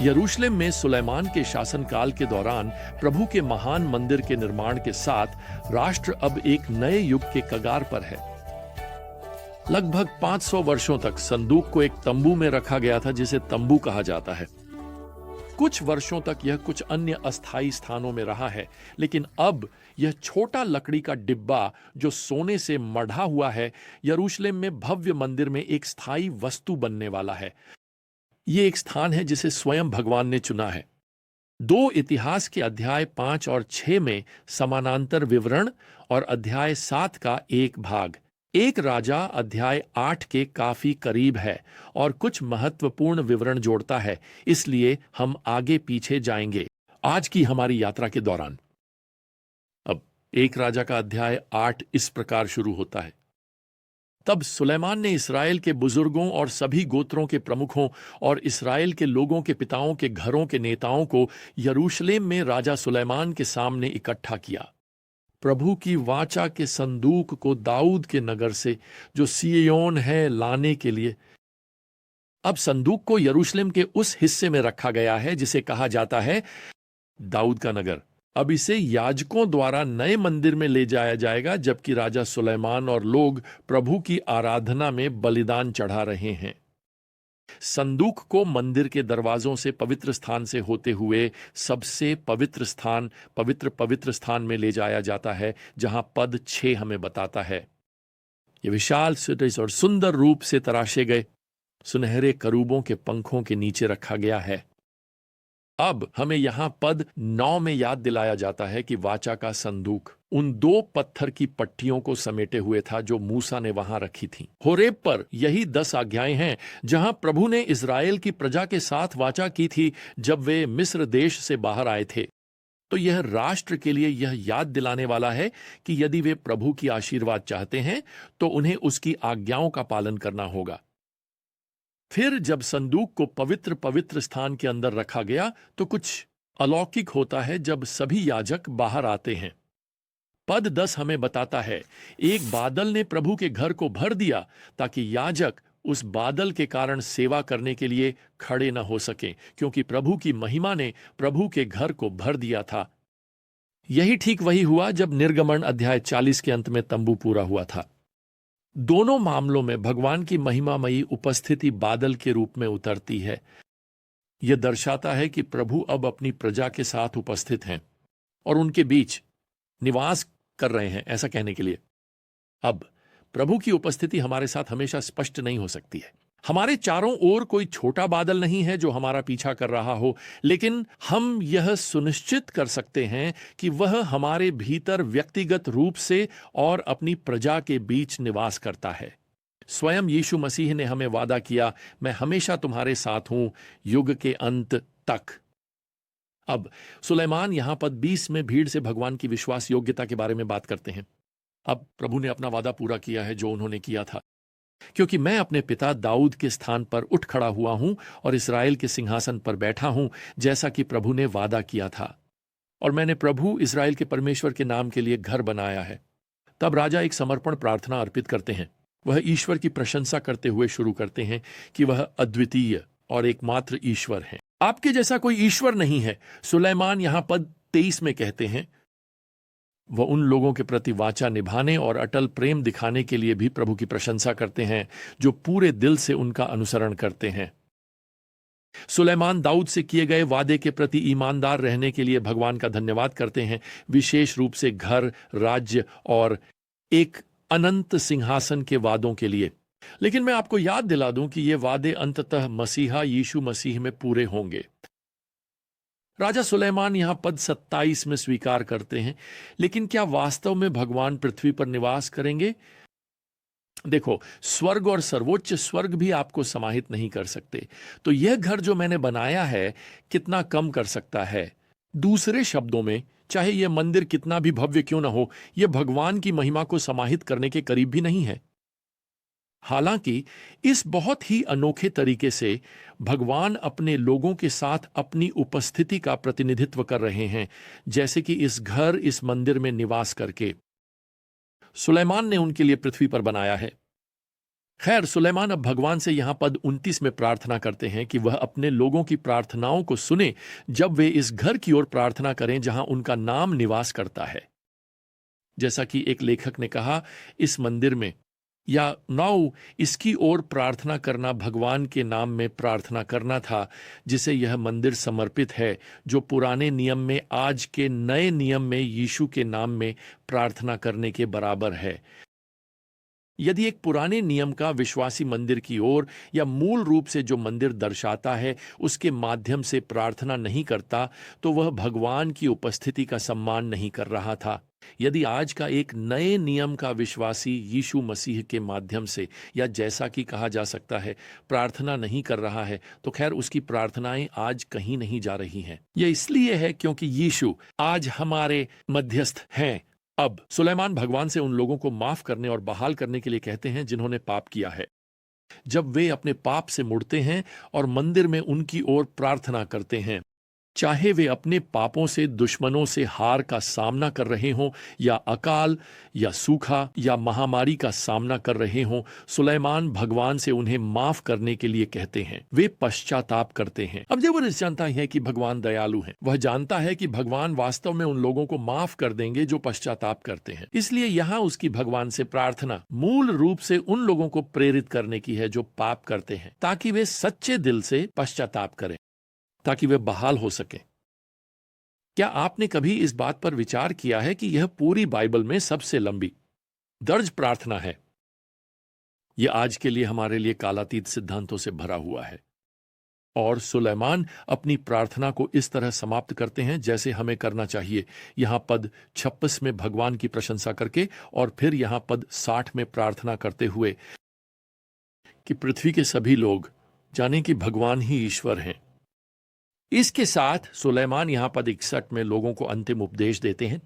यरूशलेम में सुलेमान के शासनकाल के दौरान प्रभु के महान मंदिर के निर्माण के साथ राष्ट्र अब एक नए युग के कगार पर है। लगभग 500 वर्षों तक संदूक को एक तंबू में रखा गया था, जिसे तंबू कहा जाता है। कुछ वर्षों तक यह कुछ अन्य अस्थायी स्थानों में रहा है, लेकिन अब यह छोटा लकड़ी का डिब्बा जो सोने से मढ़ा हुआ है, यरूशलेम में भव्य मंदिर में एक स्थायी वस्तु बनने वाला है। यह एक स्थान है जिसे स्वयं भगवान ने चुना है। 2 इतिहास के अध्याय 5 और 6 में समानांतर विवरण और अध्याय 7 का एक भाग, 1 राजा अध्याय 8 के काफी करीब है और कुछ महत्वपूर्ण विवरण जोड़ता है, इसलिए हम आगे पीछे जाएंगे आज की हमारी यात्रा के दौरान। अब 1 राजा का अध्याय 8 इस प्रकार शुरू होता है। तब सुलेमान ने इस्राएल के बुजुर्गों और सभी गोत्रों के प्रमुखों और इस्राएल के लोगों के पिताओं के घरों के नेताओं को यरूशलेम में राजा सुलेमान के सामने इकट्ठा किया, प्रभु की वाचा के संदूक को दाऊद के नगर से जो सिय्योन है लाने के लिए। अब संदूक को यरूशलेम के उस हिस्से में रखा गया है जिसे कहा जाता है दाऊद का नगर। अब इसे याजकों द्वारा नए मंदिर में ले जाया जाएगा, जबकि राजा सुलेमान और लोग प्रभु की आराधना में बलिदान चढ़ा रहे हैं। संदूक को मंदिर के दरवाजों से पवित्र स्थान से होते हुए सबसे पवित्र स्थान पवित्र स्थान में ले जाया जाता है, जहां पद 6 हमें बताता है। यह विशाल और सुंदर रूप से तराशे गए सुनहरे करूबों के पंखों के नीचे रखा गया है। अब हमें यहां पद 9 में याद दिलाया जाता है कि वाचा का संदूक उन 2 पत्थर की पट्टियों को समेटे हुए था जो मूसा ने वहां रखी थीं। होरेब पर यही 10 आज्ञाएं हैं जहां प्रभु ने इस्राएल की प्रजा के साथ वाचा की थी जब वे मिस्र देश से बाहर आए थे। तो यह राष्ट्र के लिए यह याद दिलाने वाला है कि यदि वे प्रभु की आशीर्वाद चाहते हैं तो उन्हें उसकी आज्ञाओं का पालन करना होगा। फिर जब संदूक को पवित्र स्थान के अंदर रखा गया तो कुछ अलौकिक होता है जब सभी याजक बाहर आते हैं। पद 10 हमें बताता है, एक बादल ने प्रभु के घर को भर दिया ताकि याजक उस बादल के कारण सेवा करने के लिए खड़े न हो सकें, क्योंकि प्रभु की महिमा ने प्रभु के घर को भर दिया था। यही ठीक वही हुआ जब निर्गमन अध्याय 40 के अंत में तंबू पूरा हुआ था। दोनों मामलों में भगवान की महिमामयी उपस्थिति बादल के रूप में उतरती है। यह दर्शाता है कि प्रभु अब अपनी प्रजा के साथ उपस्थित हैं और उनके बीच निवास कर रहे हैं, ऐसा कहने के लिए। अब प्रभु की उपस्थिति हमारे साथ हमेशा स्पष्ट नहीं हो सकती है। हमारे चारों ओर कोई छोटा बादल नहीं है जो हमारा पीछा कर रहा हो, लेकिन हम यह सुनिश्चित कर सकते हैं कि वह हमारे भीतर व्यक्तिगत रूप से और अपनी प्रजा के बीच निवास करता है। स्वयं यीशु मसीह ने हमें वादा किया, मैं हमेशा तुम्हारे साथ हूं युग के अंत तक। अब सुलेमान यहां पद 20 में भीड़ से भगवान की विश्वास योग्यता के बारे में बात करते हैं। अब प्रभु ने अपना वादा पूरा किया है जो उन्होंने किया था, क्योंकि मैं अपने पिता दाऊद के स्थान पर उठ खड़ा हुआ हूं और इस्राएल के सिंहासन पर बैठा हूं, जैसा कि प्रभु ने वादा किया था, और मैंने प्रभु इस्राएल के परमेश्वर के नाम के लिए घर बनाया है। तब राजा एक समर्पण प्रार्थना अर्पित करते हैं। वह ईश्वर की प्रशंसा करते हुए शुरू करते हैं कि वह अद्वितीय और एकमात्र ईश्वर है। आपके जैसा कोई ईश्वर नहीं है, सुलेमान यहां पद 23 में कहते हैं। वह उन लोगों के प्रति वाचा निभाने और अटल प्रेम दिखाने के लिए भी प्रभु की प्रशंसा करते हैं जो पूरे दिल से उनका अनुसरण करते हैं। सुलेमान दाऊद से किए गए वादे के प्रति ईमानदार रहने के लिए भगवान का धन्यवाद करते हैं, विशेष रूप से घर, राज्य और एक अनंत सिंहासन के वादों के लिए। लेकिन मैं आपको याद दिला दूं कि ये वादे अंततः मसीहा यीशु मसीह में पूरे होंगे। राजा सुलेमान यहां पद 27 में स्वीकार करते हैं, लेकिन क्या वास्तव में भगवान पृथ्वी पर निवास करेंगे? देखो, स्वर्ग और सर्वोच्च स्वर्ग भी आपको समाहित नहीं कर सकते, तो यह घर जो मैंने बनाया है कितना कम कर सकता है? दूसरे शब्दों में, चाहे यह मंदिर कितना भी भव्य क्यों ना हो, यह भगवान की महिमा को समाहित करने के करीब भी नहीं है। हालांकि इस बहुत ही अनोखे तरीके से भगवान अपने लोगों के साथ अपनी उपस्थिति का प्रतिनिधित्व कर रहे हैं, जैसे कि इस घर, इस मंदिर में निवास करके सुलेमान ने उनके लिए पृथ्वी पर बनाया है। खैर, सुलेमान अब भगवान से यहां पद 29 में प्रार्थना करते हैं कि वह अपने लोगों की प्रार्थनाओं को सुने जब वे इस घर की ओर प्रार्थना करें जहां उनका नाम निवास करता है। जैसा कि एक लेखक ने कहा, इस मंदिर में या नाउ इसकी ओर प्रार्थना करना भगवान के नाम में प्रार्थना करना था, जिसे यह मंदिर समर्पित है, जो पुराने नियम में आज के नए नियम में यीशु के नाम में प्रार्थना करने के बराबर है। यदि एक पुराने नियम का विश्वासी मंदिर की ओर या मूल रूप से जो मंदिर दर्शाता है उसके माध्यम से प्रार्थना नहीं करता, तो वह भगवान की उपस्थिति का सम्मान नहीं कर रहा था। यदि आज का एक नए नियम का विश्वासी यीशु मसीह के माध्यम से या जैसा कि कहा जा सकता है प्रार्थना नहीं कर रहा है, तो खैर उसकी प्रार्थनाएं आज कहीं नहीं जा रही हैं। यह इसलिए है क्योंकि यीशु आज हमारे मध्यस्थ हैं। अब सुलेमान भगवान से उन लोगों को माफ करने और बहाल करने के लिए कहते हैं जिन्होंने पाप किया है। जब वे अपने पाप से मुड़ते हैं और मंदिर में उनकी ओर प्रार्थना करते हैं, चाहे वे अपने पापों से दुश्मनों से हार का सामना कर रहे हों या अकाल या सूखा या महामारी का सामना कर रहे हों, सुलेमान भगवान से उन्हें माफ करने के लिए कहते हैं। वे पश्चाताप करते हैं। अब जब वह जानता है कि भगवान दयालु हैं, वह जानता है कि भगवान वास्तव में उन लोगों को माफ कर देंगे जो पश्चाताप करते हैं। इसलिए यहाँ उसकी भगवान से प्रार्थना मूल रूप से उन लोगों को प्रेरित करने की है जो पाप करते हैं, ताकि वे सच्चे दिल से पश्चाताप करें, ताकि वे बहाल हो सके। क्या आपने कभी इस बात पर विचार किया है कि यह पूरी बाइबल में सबसे लंबी दर्ज प्रार्थना है? यह आज के लिए हमारे लिए कालातीत सिद्धांतों से भरा हुआ है। और सुलेमान अपनी प्रार्थना को इस तरह समाप्त करते हैं जैसे हमें करना चाहिए। यहां पद 26 में भगवान की प्रशंसा करके और फिर यहां पद 60 में प्रार्थना करते हुए कि पृथ्वी के सभी लोग जाने कि भगवान ही ईश्वर हैं। इसके साथ सुलेमान यहां पद 61 में लोगों को अंतिम उपदेश देते हैं।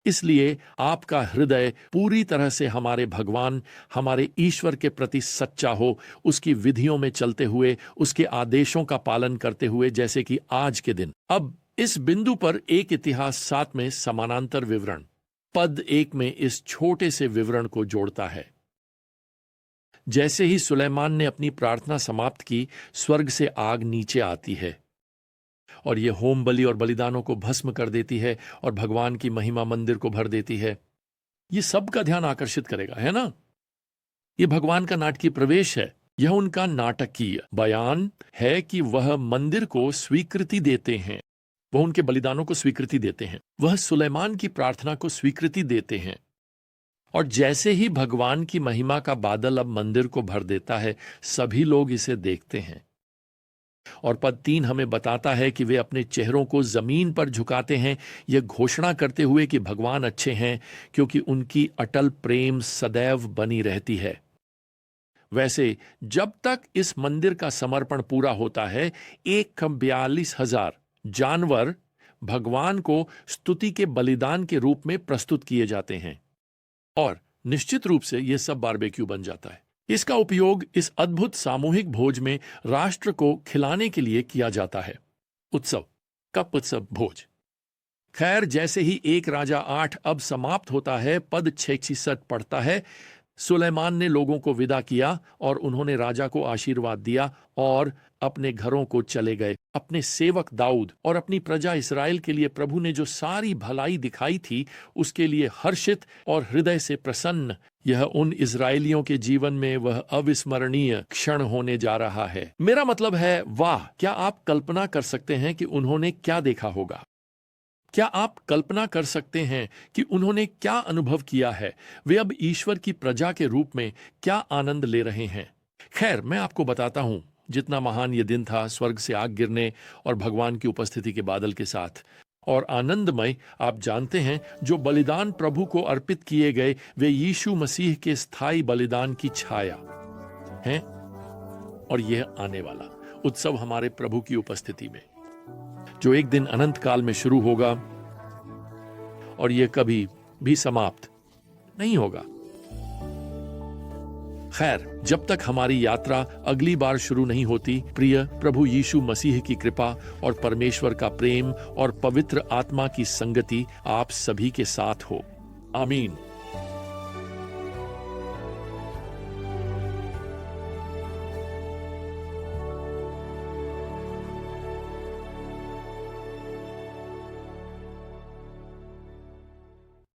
इसलिए आपका हृदय पूरी तरह से हमारे भगवान, हमारे ईश्वर के प्रति सच्चा हो, उसकी विधियों में चलते हुए, उसके आदेशों का पालन करते हुए, जैसे कि आज के दिन। अब इस बिंदु पर एक इतिहास 7 में समानांतर विवरण पद 1 में इस छोटे से विवरण को जोड़ता है। जैसे ही सुलेमान ने अपनी प्रार्थना समाप्त की, स्वर्ग से आग नीचे आती है और यह होम बलि और बलिदानों को भस्म कर देती है और भगवान की महिमा मंदिर को भर देती है। यह सबका ध्यान आकर्षित करेगा, है ना? यह भगवान का नाटकीय प्रवेश है। यह उनका नाटकीय बयान है कि वह मंदिर को स्वीकृति देते हैं, वह उनके बलिदानों को स्वीकृति देते हैं, वह सुलेमान की प्रार्थना को स्वीकृति देते हैं। और जैसे ही भगवान की महिमा का बादल अब मंदिर को भर देता है, सभी लोग इसे देखते हैं। और पद 3 हमें बताता है कि वे अपने चेहरों को जमीन पर झुकाते हैं, यह घोषणा करते हुए कि भगवान अच्छे हैं, क्योंकि उनकी अटल प्रेम सदैव बनी रहती है। वैसे जब तक इस मंदिर का समर्पण पूरा होता है, 1,42,000 जानवर भगवान को स्तुति के बलिदान के रूप में प्रस्तुत किए जाते हैं और निश्चित रूप से यह सब बारबेक्यू बन जाता है। इसका उपयोग इस अद्भुत सामूहिक भोज में राष्ट्र को खिलाने के लिए किया जाता है। उत्सव, कप उत्सव भोज। खैर, जैसे ही 1 राजा 8 अब समाप्त होता है, पद 66 पढ़ता है, सुलेमान ने लोगों को विदा किया और उन्होंने राजा को आशीर्वाद दिया और अपने घरों को चले गए। अपने सेवक दाऊद और अपनी प्रजा इस्राएल के लिए प्रभु ने जो सारी भलाई दिखाई थी, उसके लिए हर्षित और हृदय से प्रसन्न यह उन इस्राएलियों के जीवन में वह अविस्मरणीय क्षण होने जा रहा है। मेरा मतलब है, वाह! क्या आप कल्पना कर सकते हैं कि उन्होंने क्या देखा होगा? क्या आप कल्पना कर सकते हैं कि उन्होंने क्या अनुभव किया है? वे अब ईश्वर की प्रजा के रूप में क्या आनंद ले रहे हैं? खैर, मैं आपको बताता हूं, जितना महान ये दिन था, स्वर्ग से आग गिरने और भगवान की उपस्थिति के बादल के साथ, और आनंदमय, आप जानते हैं, जो बलिदान प्रभु को अर्पित किए गए, वे यीशु मसीह के स्थायी बलिदान की छाया हैं। और यह आने वाला उत्सव हमारे प्रभु की उपस्थिति में, जो एक दिन अनंत काल में शुरू होगा और यह कभी भी समाप्त नहीं होगा। खैर, जब तक हमारी यात्रा अगली बार शुरू नहीं होती, प्रिय, प्रभु यीशु मसीह की कृपा और परमेश्वर का प्रेम और पवित्र आत्मा की संगति आप सभी के साथ हो। आमीन।